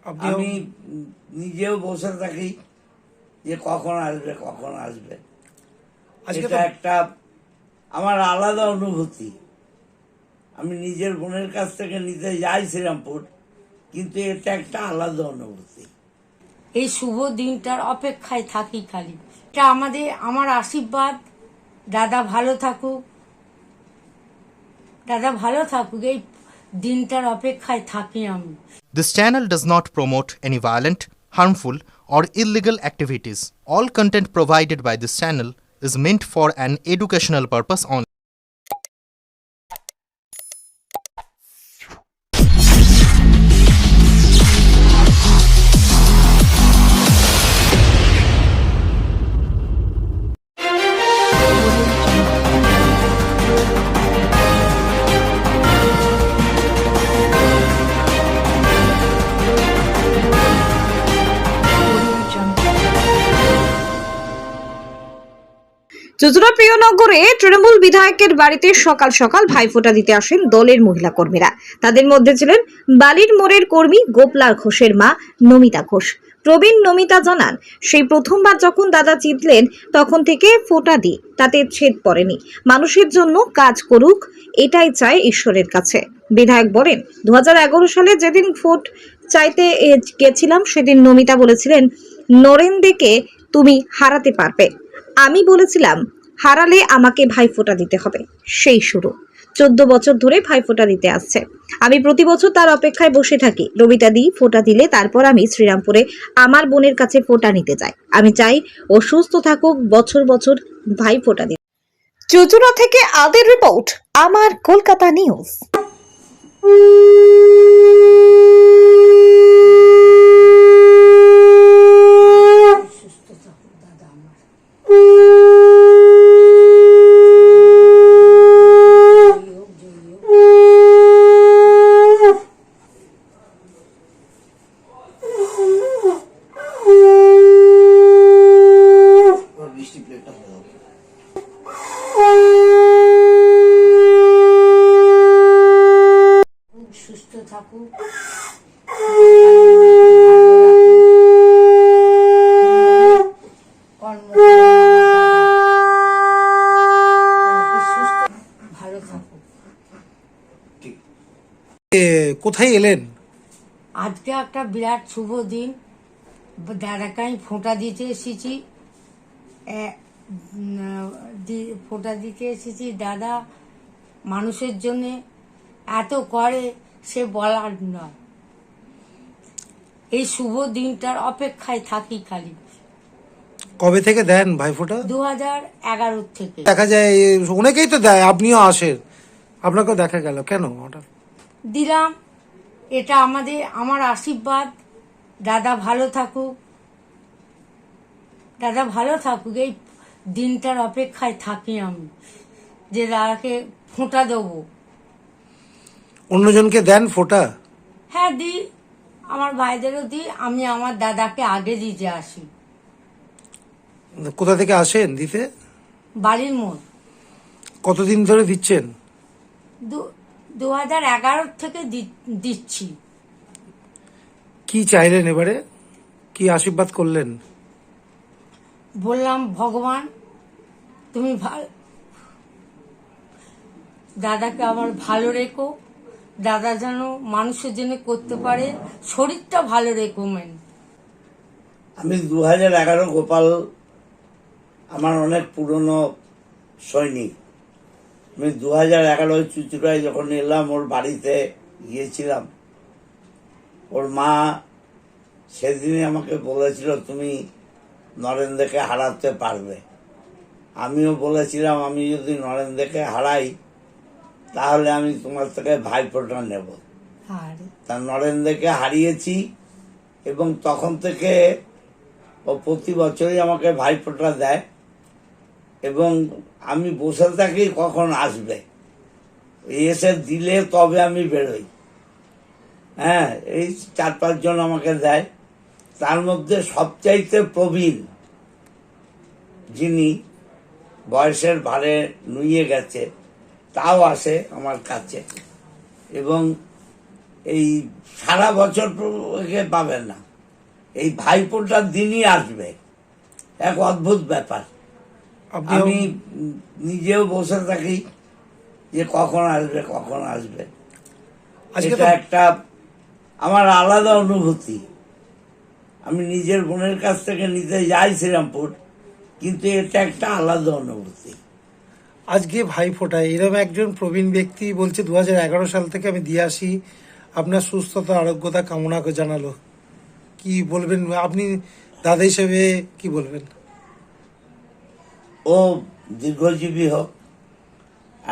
আমি নিজেও বসে থাকি যে কখন আসবে কখন আসবে। এটা একটা আমার আলাদা অনুভূতি। আমি নিজের বোনের কাছ থেকে নিতে যাই শ্রীরামপুর, কিন্তু এটা একটা আলাদা অনুভূতি। এই শুভ দিনটার অপেক্ষায় থাকি খালি। এটা আমার আশীর্বাদ। দাদা ভালো থাকুক, এই দিনটার অপেক্ষায় থাকি আমি। This channel does not promote any violent, harmful, or illegal activities. All content provided by this channel is meant for an educational purpose only. চুঁচুড়া প্রিয়নগরে তৃণমূল বিধায়কের বাড়িতে সকাল সকাল ভাইফোঁটা দিতে আসেন দলের মহিলা কর্মীরা। তাদের মধ্যে ছিলেন বালির মোড়ের কর্মী গোপলাল ঘোষের মা নমিতা ঘোষ। প্রবীণ নমিতা জানান, সেই প্রথমবার যখন দাদা জিতলেন তখন থেকে ফোঁটা দিই, তাতে ছেদ পড়েনি। মানুষের জন্য কাজ করুক, এটাই চায় ঈশ্বরের কাছে। বিধায়ক বলেন, 2011 সালে যেদিন ভোট চাইতে গেছিলাম সেদিন নমিতা বলেছিলেন, নরেন্দ্রকে তুমি হারাতে পারবে। আমি বলেছিলাম, হারালে আমাকে ভাইফোঁটা দিতে হবে। সেই শুরু 14 বছর ধরে ভাইফোঁটা দিতে আসছে। আমি প্রতি বছর তার অপেক্ষায় বসে থাকি। রবিতা দি ফোঁটা দিলে তারপর আমি শ্রীরামপুরে আমার বোনের কাছে ফোঁটা নিতে যাই। আমি চাই ও সুস্থ থাকুক, বছর বছর ভাইফোঁটা দিতে। চুঁচুড়া থেকে আদের রিপোর্ট, আমার কলকাতা নিউজ। সুস্থ থাকুক, ভালো থাকুক। কোথায় এলেন? আজকে একটা বিরাট শুভ দিন। দাদাকে আমি ফোঁটা দিতে এসেছি। ফোঁটা দিতে এসেছি। দাদা মানুষের জন্য এত করে সে বলার নয়। এই শুভ দিনটার অপেক্ষায় থাকি খালি। কবে থেকে দেন ভাইফোঁটা? 2011 থেকে। দেখা যায় অনেকেই তো দেয়, আপনিও আসেন, আপনাকেও দেখা গেল কেন হঠাৎ? দিলাম। এটা আমার আশীর্বাদ। দাদা ভালো থাকুক, এই দিনটার অপেক্ষায় থাকি আমি, যে দাদাকে ফোঁটা দেবো। অন্যজনকে দেন ফোঁটা? হ্যাঁ দিই, আমার ভাইদেরও দিই। আমি আমার দাদাকে আগে দিতে আসি। কোথা থেকে আসেন দিতে? বালির মোড়। কতদিন ধরে দিচ্ছেন? 2011 থেকে দিচ্ছি। কি চাইলেন এবারে? কি আশীর্বাদ করলেন? বললাম, ভগবান তুমি দাদাকে আমার ভালো রেখো। দাদা যেন মানুষের জন্য করতে পারে, শরীরটা ভালো রেখো। আমি 2011 গোপাল আমার অনেক পুরনো সৈনিক। আমি 2011 চুঁচুড়ায় যখন এলাম, ওর বাড়িতে গিয়েছিলাম। ওর মা সেদিনই আমাকে বলেছিল, তুমি নরেন্দ্রকে হারাতে পারবে। আমিও বলেছিলাম, আমি যদি নরেন্দ্রকে হারাই তাহলে আমি তোমার থেকে ভাইফোঁটা নেব। তা নরেন্দ্রকে হারিয়েছি, এবং তখন থেকে ও প্রতি বছরই আমাকে ভাইফোঁটা দেয়, এবং আমি বসে থাকি কখন আসবে। এসে দিলে তবে আমি বেরোই। হ্যাঁ, এই 4-5 জন আমাকে দেয়। তার মধ্যে সবচাইতে প্রবীণ, যিনি বয়সের ভারে নুয়ে গেছে, তাও আসে আমার কাছে। এবং এই সারা বছর একে পাবেন না, এই ভাইফোঁটার দিনই আসবে। এক অদ্ভুত ব্যাপার। আপনি আমি নিজেও বসে থাকি যে কখন আসবে কখন আসবে। আজকে এটা তো একটা আমার আলাদা অনুভূতি। আমি নিজের বোনের কাছ থেকে নিতে যাই শ্রীরামপুর, কিন্তু এটা একটা আলাদা অনুভূতি। আজকে ভাইফোঁটা এরকম একজন প্রবীণ ব্যক্তি বলছে 2011 সাল থেকে আমি দিয়ে আসি, আপনার সুস্থতা আরোগ্যতা কামনা করে জানালো। কি বলবেন আপনি দাদা হিসেবে, কি বলবেন? ও দীর্ঘজীবী হোক,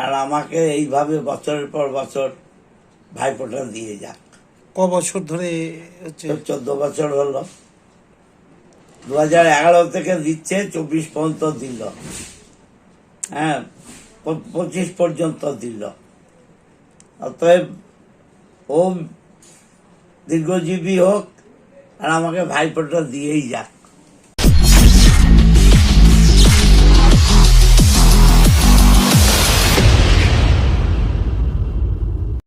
আর আমাকে এইভাবে বছরের পর বছর ভাইফোঁটা দিয়ে যাক। ক বছর ধরে হচ্ছে? 14 বছর হলো। 2011 থেকে দিচ্ছে, 24 পর্যন্ত দিল, হ্যাঁ 25 পর্যন্ত দিল। অতএব ও দীর্ঘজীবী হোক আর আমাকে ভাইফোঁটা দিয়েই যাক।